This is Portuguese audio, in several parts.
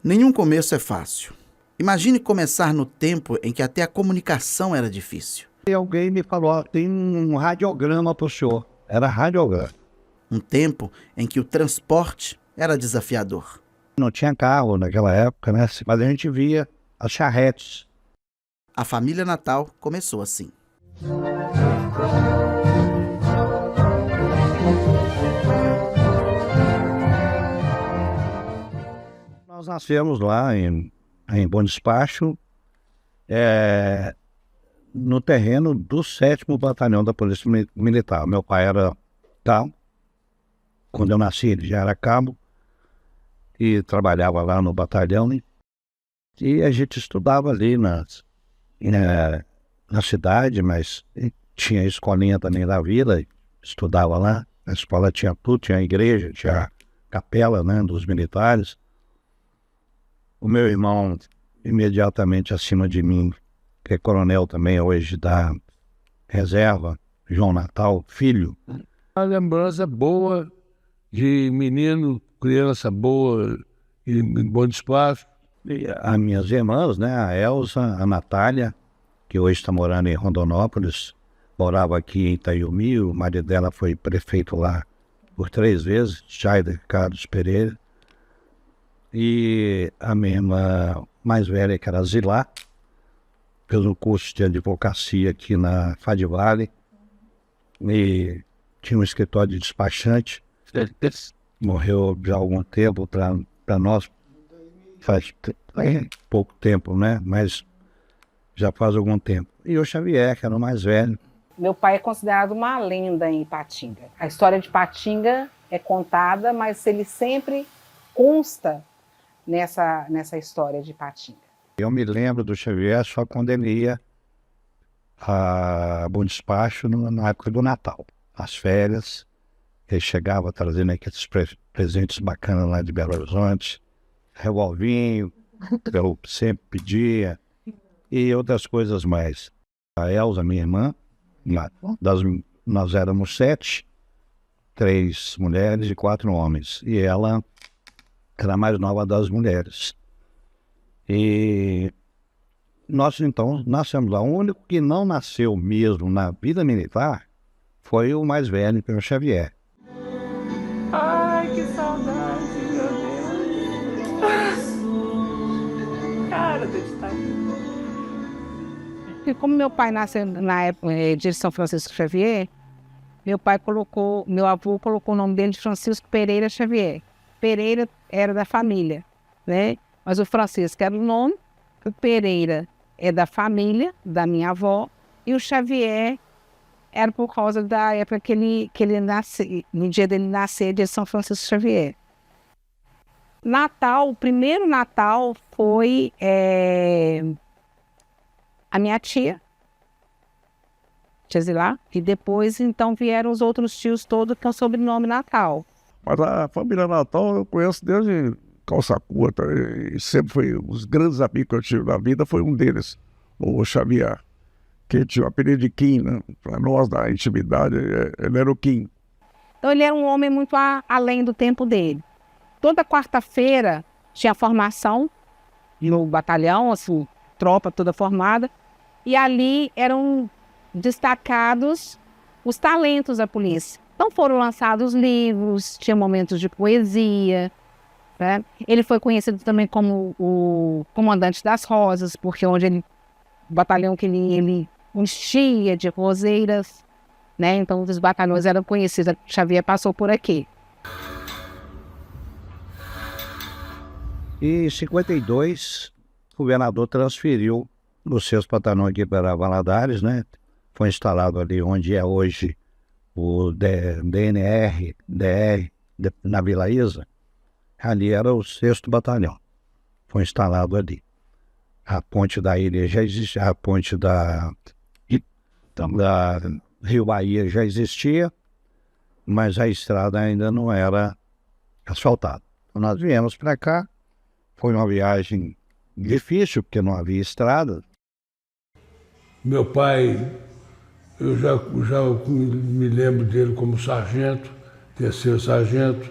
Nenhum começo é fácil. Imagine começar no tempo em que até a comunicação era difícil. E alguém me falou, ó, tem um radiograma para o senhor. Era radiograma. Um tempo em que o transporte era desafiador. Não tinha carro naquela época, né? Mas a gente via as charretes. A família Natal começou assim. Nós nascemos lá em Bom Despacho, no terreno do 7º Batalhão da Polícia Militar. Meu pai era cabo. Quando eu nasci, ele já era cabo e trabalhava lá no batalhão. E a gente estudava ali na cidade, mas tinha a escolinha também da vila, estudava lá. A escola tinha tudo, tinha a igreja, tinha a capela, né, dos militares. O meu irmão, imediatamente acima de mim, que é coronel também hoje da reserva, João Natal, filho. Uma lembrança boa de menino, criança boa, em Bom Despacho. E as minhas irmãs, né, a Elza, a Natália, que hoje está morando em Rondonópolis, morava aqui em Itaiumi, o marido dela foi prefeito lá por 3 vezes, Jair Carlos Pereira. E a minha irmã mais velha, que era Zilá, fez um curso de advocacia aqui na Fadivale e tinha um escritório de despachante. Morreu já há algum tempo para nós, faz pouco tempo, né? Mas já faz algum tempo. E o Xavier, que era o mais velho. Meu pai é considerado uma lenda em Ipatinga. A história de Ipatinga é contada, mas ele sempre consta nessa história de Ipatinga. Eu me lembro do Xavier só quando ele ia a Bom Despacho na época do Natal, as férias. Ele chegava trazendo aqueles presentes bacanas lá de Belo Horizonte, revolvinho, que eu sempre pedia, e outras coisas mais. A Elza, minha irmã, nós éramos 7, 3 mulheres e 4 homens, e ela era a mais nova das mulheres. E nós então nascemos lá. O único que não nasceu mesmo na vida militar foi o mais velho, que é o Xavier. Ai, que saudade, meu Deus. Cara, de estar aqui. E como meu pai nasceu na época de São Francisco Xavier, meu avô colocou o nome dele de Francisco Pereira Xavier. Pereira era da família, né? Mas o Francisco era o nome, o Pereira é da família, da minha avó, e o Xavier era por causa da época que ele nasceu, no dia dele nascer, de São Francisco Xavier. Natal, o primeiro Natal foi a minha tia Zilá, e depois então vieram os outros tios todos com o sobrenome Natal. Mas a família Natal eu conheço desde calça curta, e sempre foi os grandes amigos que eu tive na vida, foi um deles, o Xavier, que tinha o apelido de Kim, né? Para nós, da intimidade, ele era o Kim. Então ele era um homem muito além do tempo dele. Toda quarta-feira tinha formação no batalhão, assim, tropa toda formada, e ali eram destacados os talentos da polícia. Então foram lançados livros, tinha momentos de poesia, né? Ele foi conhecido também como o comandante das rosas, porque o batalhão que ele enchia de roseiras, né? Então os batalhões eram conhecidos. Xavier passou por aqui. E em 52, o governador transferiu os seus batalhões aqui para Valadares, né? Foi instalado ali onde é hoje o DR, na Vila Isa. Ali era o 6º Batalhão. Foi instalado ali. A ponte da ilha já existia, a ponte da Rio Bahia já existia, mas a estrada ainda não era asfaltada. Então nós viemos para cá, foi uma viagem difícil, porque não havia estrada. Meu pai, eu já me lembro dele como sargento, terceiro sargento,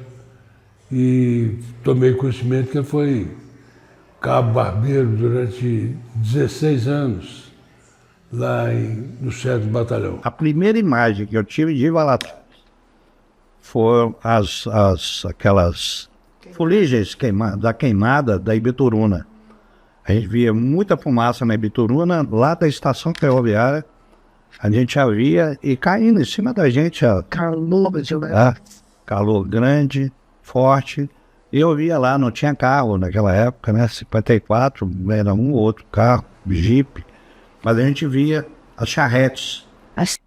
e tomei conhecimento que ele foi cabo barbeiro durante 16 anos, lá no 7º Batalhão. A primeira imagem que eu tive de Valadares foram aquelas fuligens da queimada da Ibituruna. A gente via muita fumaça na Ibituruna, lá da estação ferroviária. A gente já via e caindo em cima da gente, calor grande, forte. Eu via lá, não tinha carro naquela época, né? 54, era um ou outro carro, Jeep. Mas a gente via as charretes.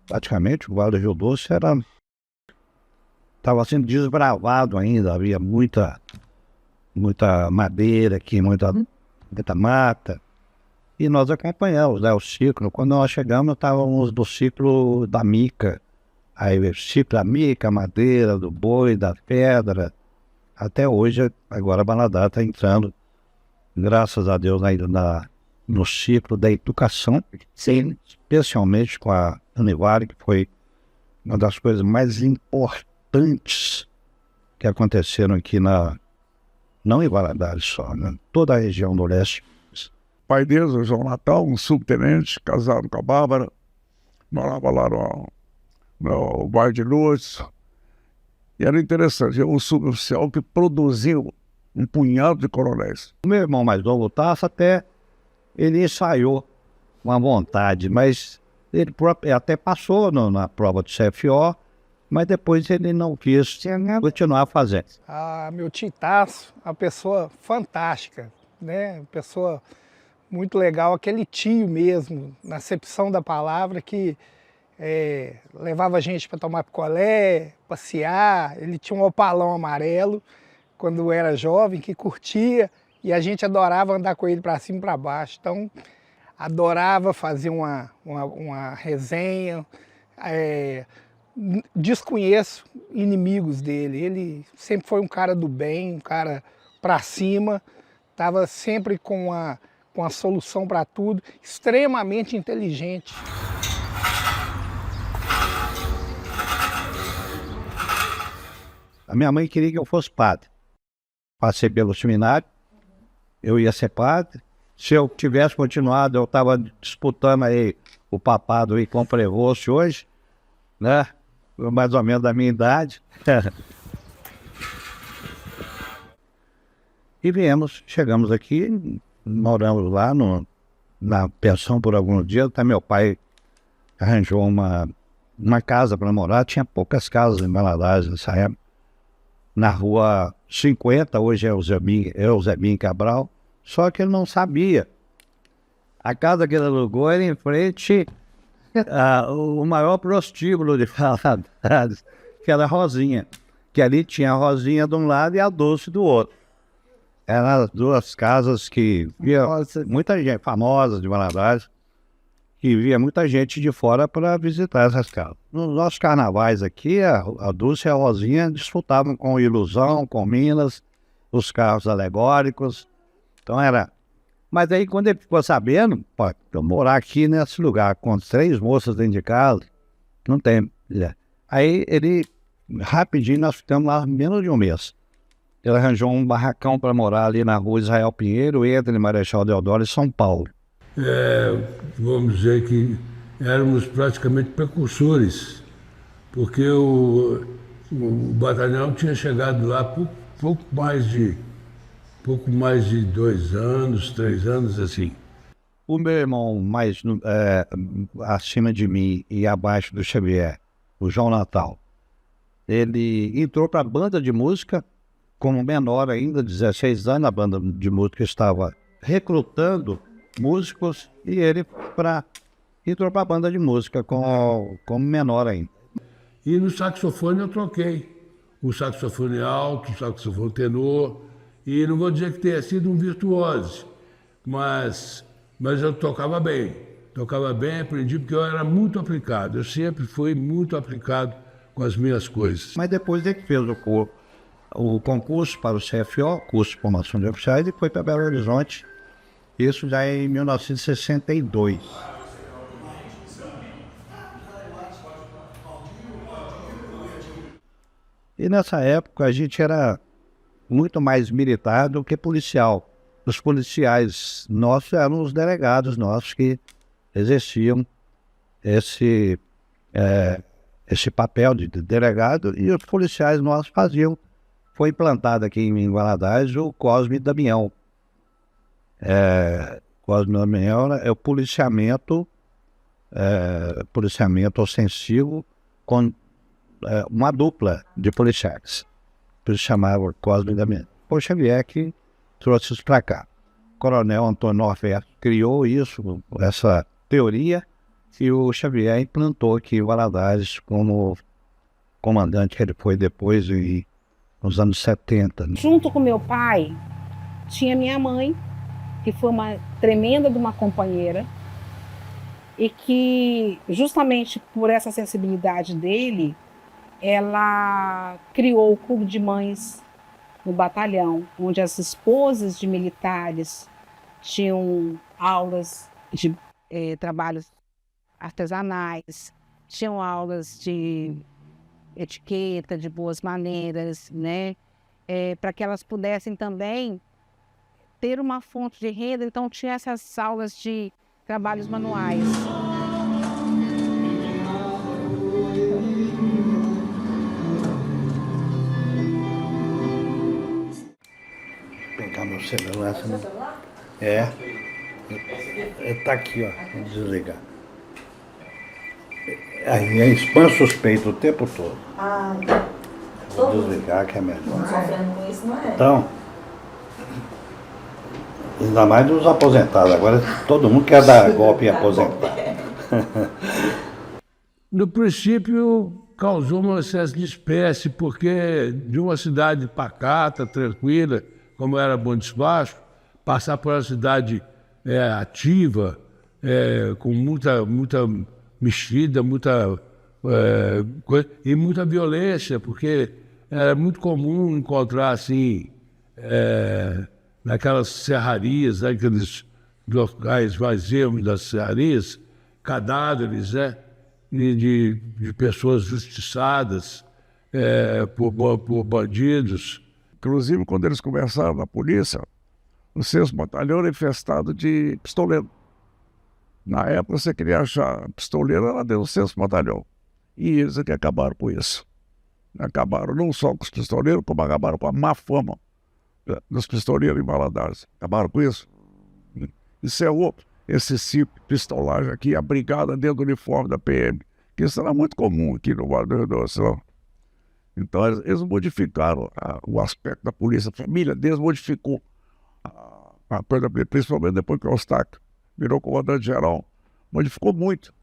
Praticamente o Vale do Rio Doce estava sendo desbravado ainda, havia muita madeira aqui, muita mata. E nós acompanhamos, né, o ciclo. Quando nós chegamos, estávamos do ciclo da mica. Aí o ciclo da mica, madeira, do boi, da pedra. Até hoje, agora a Valadares está entrando, graças a Deus, ainda no ciclo da educação. Sim. Especialmente com a Univale, que foi uma das coisas mais importantes que aconteceram aqui não em Valadares só, né? Toda a região do leste. O pai deles, o João Natal, um subtenente, casado com a Bárbara, morava lá no bairro de Lourdes. E era interessante, um suboficial que produziu um punhado de coronéis. O meu irmão mais novo, o Tasso, até ele ensaiou uma vontade, mas ele até passou na prova do CFO, mas depois ele não quis continuar fazendo. Meu tio Tasso, uma pessoa fantástica, né? Pessoa muito legal, aquele tio mesmo, na acepção da palavra, que levava a gente para tomar picolé, passear. Ele tinha um opalão amarelo quando era jovem, que curtia, e a gente adorava andar com ele para cima e para baixo. Então, adorava fazer uma resenha. Desconheço inimigos dele. Ele sempre foi um cara do bem, um cara para cima, estava sempre com a solução para tudo, extremamente inteligente. A minha mãe queria que eu fosse padre. Passei pelo seminário, eu ia ser padre. Se eu tivesse continuado, eu estava disputando aí o papado aí com o Prevost hoje, né? Mais ou menos da minha idade. E chegamos aqui, moramos lá na pensão por alguns dias. Até meu pai arranjou uma casa para morar. Tinha poucas casas em Valadares nessa época. Na rua 50, hoje é o Zebim Cabral, só que ele não sabia. A casa que ele alugou era em frente o maior prostíbulo de Valadares, que era a Rosinha, que ali tinha a Rosinha de um lado e a Dulce do outro. Eram as duas casas que via muita gente, famosa de Valadares, que via muita gente de fora para visitar essas casas. Nos nossos carnavais aqui, a Dulce e a Rosinha desfrutavam com Ilusão, com Minas, os carros alegóricos. Então era... Mas aí quando ele ficou sabendo, pô, eu morar aqui nesse lugar com 3 moças dentro de casa, não tem. Aí ele, rapidinho, nós ficamos lá menos de um mês. Ele arranjou um barracão para morar ali na rua Israel Pinheiro, entre Marechal Deodoro e São Paulo. Vamos dizer que éramos praticamente precursores, porque o batalhão tinha chegado lá por pouco mais de 2 anos, 3 anos, assim. O meu irmão mais acima de mim e abaixo do Xavier, o João Natal, ele entrou para a banda de música como menor ainda, 16 anos. A banda de música estava recrutando músicos e ele entrou para a banda de música como menor ainda. E no saxofone eu troquei. O saxofone alto, o saxofone tenor. E não vou dizer que tenha sido um virtuoso, mas eu tocava bem. Tocava bem, aprendi, porque eu era muito aplicado. Eu sempre fui muito aplicado com as minhas coisas. Mas depois ele fez o concurso para o CFO, curso de formação de oficiais, e foi para Belo Horizonte. Isso já em 1962. E nessa época a gente era muito mais militar do que policial. os policiais nossos eram os delegados nossos que exerciam esse papel de delegado, e os policiais nossos faziam. Foi implantado aqui em Valadares o Cosme Damião. Cosme Damião é o policiamento ostensivo com uma dupla de policiais. Por isso chamava Cosme Damião. Foi o Xavier que trouxe isso para cá. O Coronel Antônio Norberto criou isso, essa teoria, e o Xavier implantou aqui em Valadares como comandante, que ele foi depois nos anos 70. Junto com meu pai, tinha minha mãe, que foi uma tremenda de uma companheira, e que, justamente por essa sensibilidade dele, ela criou o Clube de Mães no batalhão, onde as esposas de militares tinham aulas de trabalhos artesanais, tinham aulas de etiqueta, de boas maneiras, né? Para que elas pudessem também ter uma fonte de renda. Então tinha essas aulas de trabalhos manuais. Vou pegar meu celular. Tá aqui, ó. Vou desligar. Aí é spam suspeito o tempo todo. Vou desligar que é melhor. Sofrendo com isso, não é? Então, ainda mais dos aposentados. Agora todo mundo quer dar golpe em aposentado. No princípio, causou um excesso de espécie, porque de uma cidade pacata, tranquila, como era Bom Despacho, passar por uma cidade ativa, com muita mexida, muita coisa, e muita violência, porque era muito comum encontrar assim, naquelas serrarias, naqueles locais mais ermos das serrarias, cadáveres, né, de pessoas justiçadas por bandidos. Inclusive, quando eles conversaram na polícia, o 6º Batalhão era infestado de pistoleiro. Na época, você queria achar pistoleiro, era dentro do 6º Batalhão. E eles aqui acabaram com isso. Acabaram não só com os pistoleiros, como acabaram com a má fama dos pistoleiros em Valadares. Acabaram com isso. Isso é outro. Esse tipo de pistolagem aqui, a brigada dentro do uniforme da PM. Que isso era muito comum aqui no Vale do Rio Doce. Então, eles modificaram o aspecto da polícia. A família deles modificou. Principalmente depois que o Eustáquio virou comandante-geral, modificou muito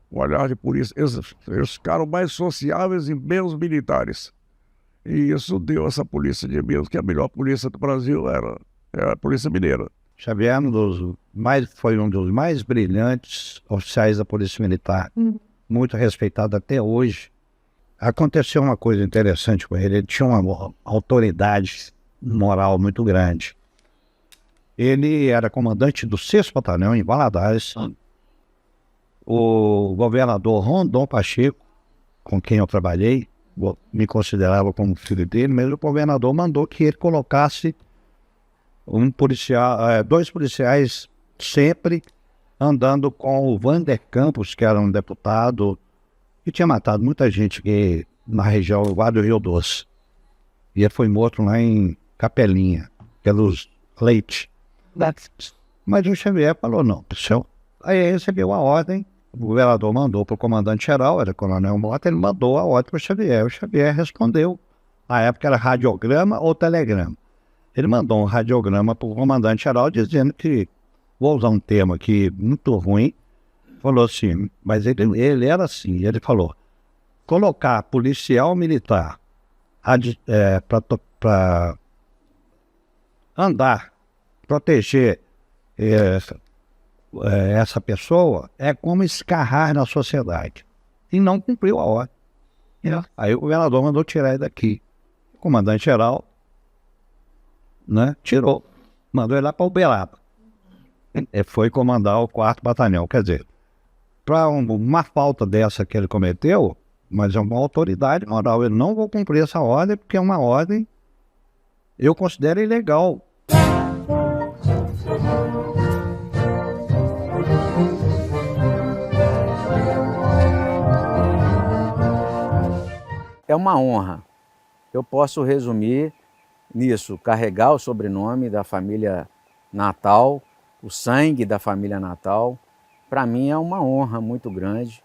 o olhar de polícia. Eles ficaram mais sociáveis e menos militares. E isso deu essa polícia de Minas, que a melhor polícia do Brasil era a Polícia Mineira. Xavier foi um dos mais brilhantes oficiais da Polícia Militar, muito respeitado até hoje. Aconteceu uma coisa interessante com ele, ele tinha uma autoridade moral muito grande. Ele era comandante do 6º Batalhão em Valadares. O governador Rondon Pacheco, com quem eu trabalhei, me considerava como filho dele, mas o governador mandou que ele colocasse dois policiais sempre andando com o Vander Campos, que era um deputado que tinha matado muita gente aqui na região do Vale do Rio Doce. E ele foi morto lá em Capelinha, pelos Leite. Mas o Xavier falou, não, pessoal. Aí recebeu a ordem, o governador mandou para o comandante-geral, era o coronel Mota, ele mandou a ordem para o Xavier respondeu. Na época era radiograma ou telegrama. Ele mandou um radiograma para o comandante-geral dizendo que, vou usar um termo aqui muito ruim, falou assim, mas ele era assim, ele falou, colocar policial militar para andar, proteger essa pessoa é como escarrar na sociedade. E não cumpriu a ordem. Aí o governador mandou tirar ele daqui. O comandante-geral, né, tirou. Mandou ele lá para Uberaba. Ele foi comandar o 4º Batalhão. Quer dizer, para uma falta dessa que ele cometeu, mas é uma autoridade moral. Eu não vou cumprir essa ordem, porque é uma ordem, eu considero ilegal. uma honra. Eu posso resumir nisso, carregar o sobrenome da família Natal, o sangue da família Natal. Para mim é uma honra muito grande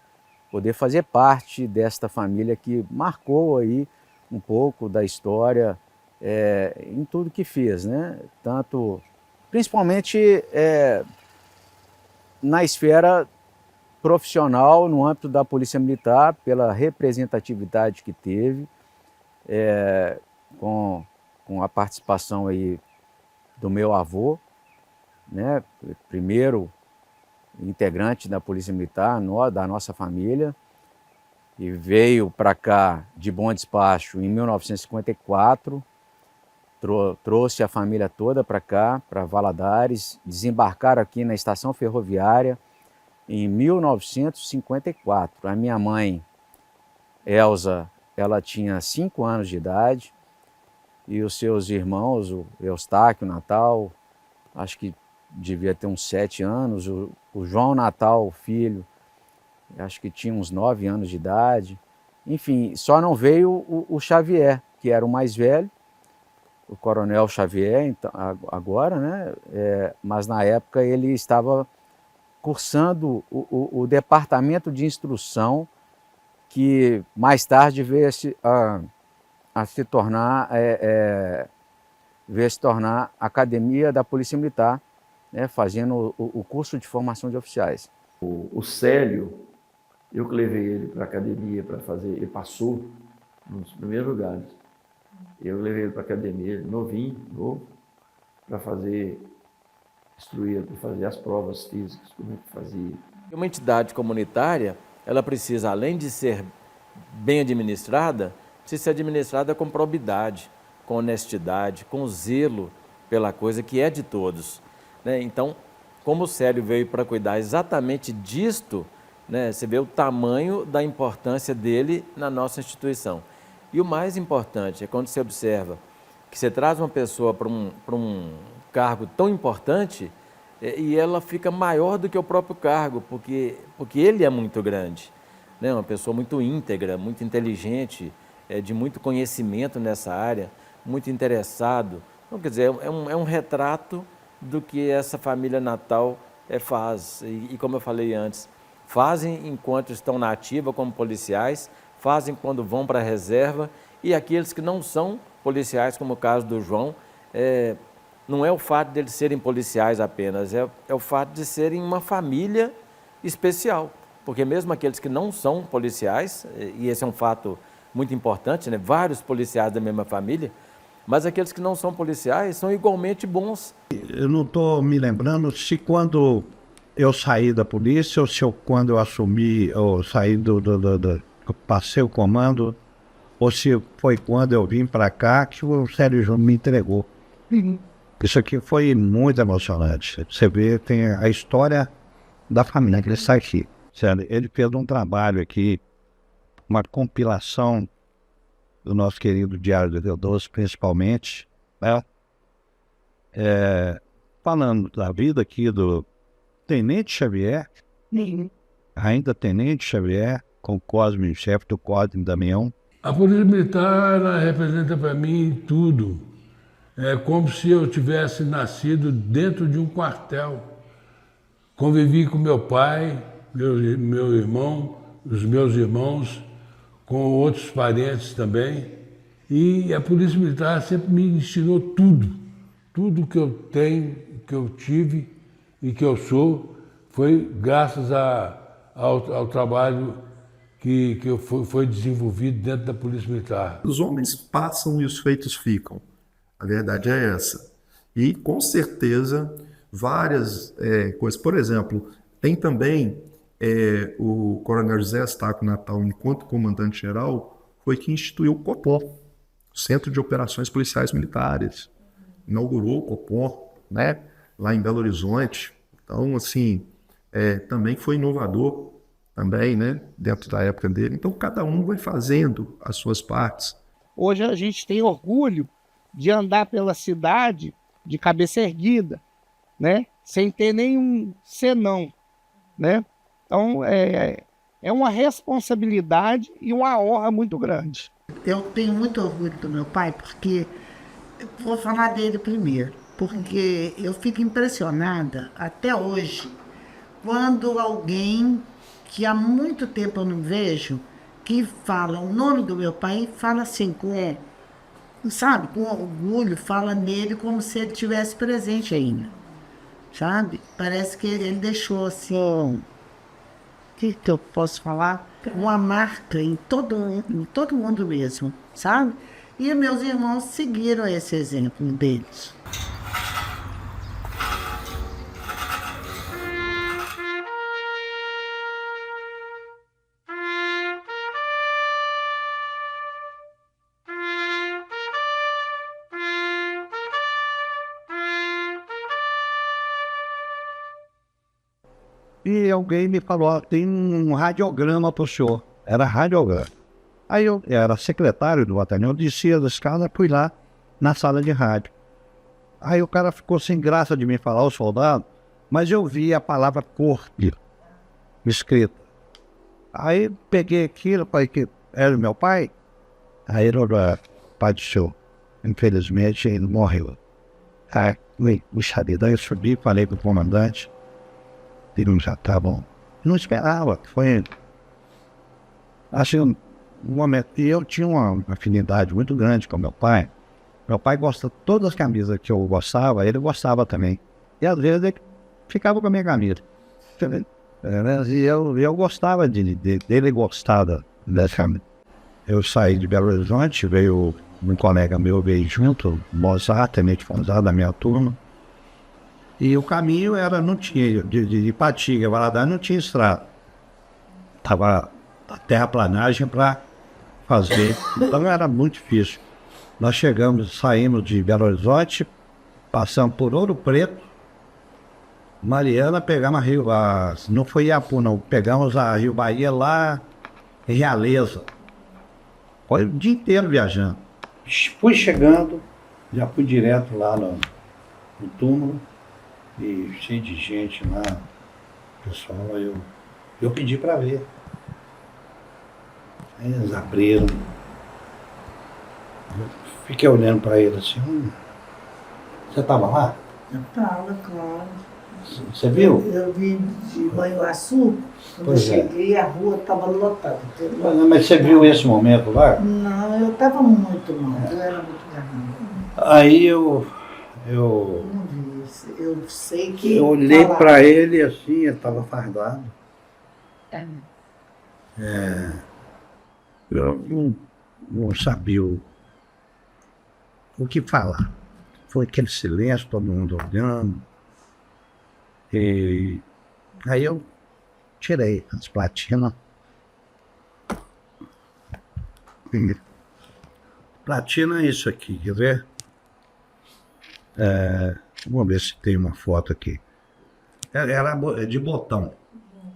poder fazer parte desta família que marcou aí um pouco da história em tudo que fez, né? Tanto, principalmente na esfera profissional, no âmbito da Polícia Militar, pela representatividade que teve, com a participação aí do meu avô, né? Primeiro integrante da Polícia Militar, da nossa família, e veio para cá de bom despacho em 1954, trouxe a família toda para cá, para Valadares, desembarcaram aqui na estação ferroviária em 1954. A minha mãe, Elza, ela tinha 5 anos de idade, e os seus irmãos, o Eustáquio, o Natal, acho que devia ter uns 7 anos, o João Natal, o filho, acho que tinha uns 9 anos de idade. Enfim, só não veio o Xavier, que era o mais velho, o Coronel Xavier, então, agora, né? Mas na época ele estava cursando o departamento de instrução, que mais tarde veio a se tornar Academia da Polícia Militar, né, fazendo o curso de formação de oficiais. O Célio, eu que levei ele para a academia para fazer, ele passou nos primeiros lugares. Eu levei ele para a academia, novo, para instruir, para fazer as provas físicas, como é que fazia. Uma entidade comunitária, ela precisa, além de ser bem administrada, precisa ser administrada com probidade, com honestidade, com zelo pela coisa que é de todos, né? Então, como o Célio veio para cuidar exatamente disto, né, você vê o tamanho da importância dele na nossa instituição. E o mais importante é quando você observa que você traz uma pessoa para um cargo tão importante e ela fica maior do que o próprio cargo, porque ele é muito grande, né? Uma pessoa muito íntegra, muito inteligente, de muito conhecimento nessa área, muito interessado. Então, quer dizer, é um retrato do que essa família Natal faz. E como eu falei antes, fazem enquanto estão na ativa como policiais, fazem quando vão para a reserva, e aqueles que não são policiais, como o caso do João, não é o fato de eles serem policiais apenas, é o fato de serem uma família especial, porque mesmo aqueles que não são policiais, e esse é um fato muito importante, né? Vários policiais da mesma família, mas aqueles que não são policiais são igualmente bons. Eu não estou me lembrando se quando eu saí da polícia ou se quando eu assumi, ou saí eu passei o comando, ou se foi quando eu vim para cá que o Célio Júnior me entregou. Isso aqui foi muito emocionante. Você vê, tem a história da família que ele está aqui. Ele fez um trabalho aqui, uma compilação do nosso querido Diário do Deodoro, principalmente, né? Falando da vida aqui do Tenente Xavier, ainda Tenente Xavier, com o Cosme-chefe do Cosme Damião. A Polícia Militar, ela representa para mim tudo. É como se eu tivesse nascido dentro de um quartel. Convivi com meu pai, meu irmão, os meus irmãos, com outros parentes também. E a Polícia Militar sempre me ensinou tudo. Tudo que eu tenho, que eu tive e que eu sou, foi graças ao trabalho que foi desenvolvido dentro da Polícia Militar. Os homens passam e os feitos ficam. A verdade é essa. E, com certeza, várias coisas. Por exemplo, tem também o Coronel José Eustáquio Natal, enquanto comandante-geral, foi que instituiu o COPOM, Centro de Operações Policiais Militares. Inaugurou o COPOM, né, lá em Belo Horizonte. Então, assim, também foi inovador, também, né, dentro da época dele. Então, cada um vai fazendo as suas partes. Hoje a gente tem orgulho de andar pela cidade de cabeça erguida, né? Sem ter nenhum senão, né? Então, é uma responsabilidade e uma honra muito grande. Eu tenho muito orgulho do meu pai, porque vou falar dele primeiro, porque eu fico impressionada até hoje quando alguém que há muito tempo eu não vejo, que fala o nome do meu pai, fala assim, sabe, com orgulho, fala nele como se ele estivesse presente ainda, sabe? Parece que ele deixou assim, o que eu posso falar? Uma marca em todo mundo mesmo, sabe? E meus irmãos seguiram esse exemplo deles. E alguém me falou, ó, tem um radiograma para o senhor. Era radiograma. Aí eu era secretário do batalhão, descia da escada, fui lá na sala de rádio. Aí o cara ficou sem graça de me falar, o soldado, mas eu vi a palavra corpo escrita. Aí peguei aquilo, falei que era o meu pai. Aí ele olhou, pai do senhor, infelizmente ele morreu. Aí, puxa vida, aí eu subi, falei pro comandante. Ele já tá bom. Não esperava, foi assim, um momento. E eu tinha uma afinidade muito grande com meu pai. Meu pai gosta de todas as camisas que eu gostava, ele gostava também. E às vezes ele ficava com a minha camisa. E eu gostava dele gostar dessa camisa. Eu saí de Belo Horizonte, veio um colega meu, veio junto, Mozart, tenente Fonzado, da minha turma. E o caminho era, não tinha, de Ipatinga, Valadares, não tinha estrada. Tava a terraplanagem para fazer, então era muito difícil. Nós saímos de Belo Horizonte, passamos por Ouro Preto, Mariana, pegamos não foi Iapu não, pegamos a Rio Bahia lá em Realeza. Foi o dia inteiro viajando. Fui chegando, já fui direto lá no túmulo. E cheio de gente lá, pessoal, eu pedi para ver. Aí eles abriram. Eu fiquei olhando para ele assim, você estava lá? Eu estava, claro. Você viu? Eu vi de Manhuaçu, quando eu cheguei, a rua estava lotada. Mas você viu esse momento lá? Não, eu estava muito mal, eu era muito garrada. Aí eu sei que... Eu olhei para ele assim, ele estava fardado. Eu não sabia o que falar. Foi aquele silêncio, todo mundo olhando. E aí eu tirei as platinas. Platina é isso aqui, quer ver? Vamos ver se tem uma foto aqui. Era de botão,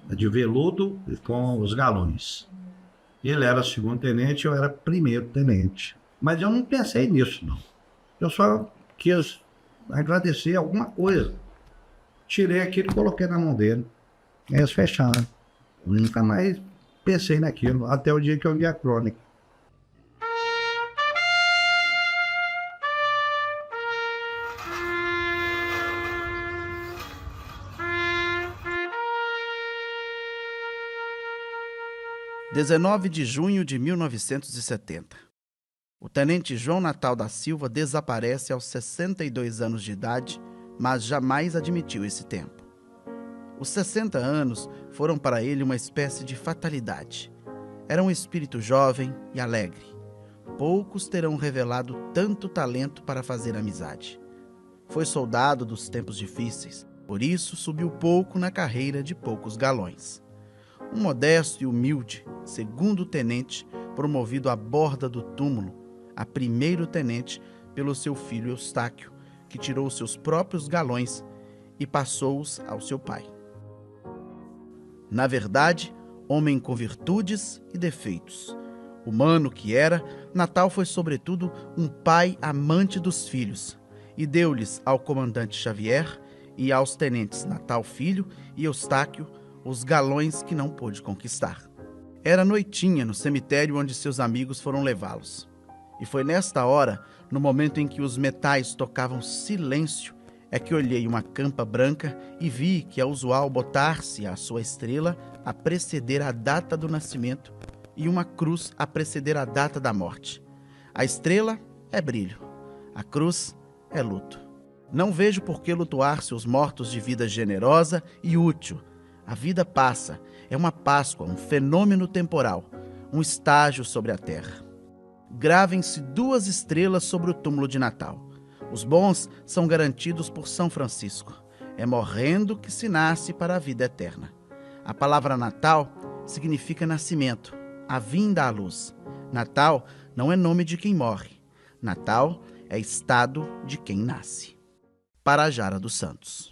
de veludo com os galões. Ele era segundo tenente, eu era primeiro tenente. Mas eu não pensei nisso, não. Eu só quis agradecer alguma coisa. Tirei aquilo e coloquei na mão dele. Aí eles fecharam. Eu nunca mais pensei naquilo, até o dia que eu vi a crônica. – 19 de junho de 1970. O tenente João Natal da Silva desaparece aos 62 anos de idade, mas jamais admitiu esse tempo. Os 60 anos foram para ele uma espécie de fatalidade. Era um espírito jovem e alegre. Poucos terão revelado tanto talento para fazer amizade. Foi soldado dos tempos difíceis, por isso subiu pouco na carreira de poucos galões. Um modesto e humilde segundo tenente, promovido à borda do túmulo a primeiro tenente pelo seu filho Eustáquio, que tirou seus próprios galões e passou-os ao seu pai. Na verdade, homem com virtudes e defeitos. Humano que era, Natal foi sobretudo um pai amante dos filhos e deu-lhes ao comandante Xavier e aos tenentes Natal Filho e Eustáquio os galões que não pôde conquistar. Era noitinha no cemitério onde seus amigos foram levá-los. E foi nesta hora, no momento em que os metais tocavam silêncio, é que olhei uma campa branca e vi que é usual botar-se a sua estrela a preceder a data do nascimento e uma cruz a preceder a data da morte. A estrela é brilho, a cruz é luto. Não vejo por que lutuar-se os mortos de vida generosa e útil. A vida passa, é uma Páscoa, um fenômeno temporal, um estágio sobre a terra. Gravem-se 2 estrelas sobre o túmulo de Natal. Os bons são garantidos por São Francisco. É morrendo que se nasce para a vida eterna. A palavra Natal significa nascimento, a vinda à luz. Natal não é nome de quem morre. Natal é estado de quem nasce. Parajara dos Santos.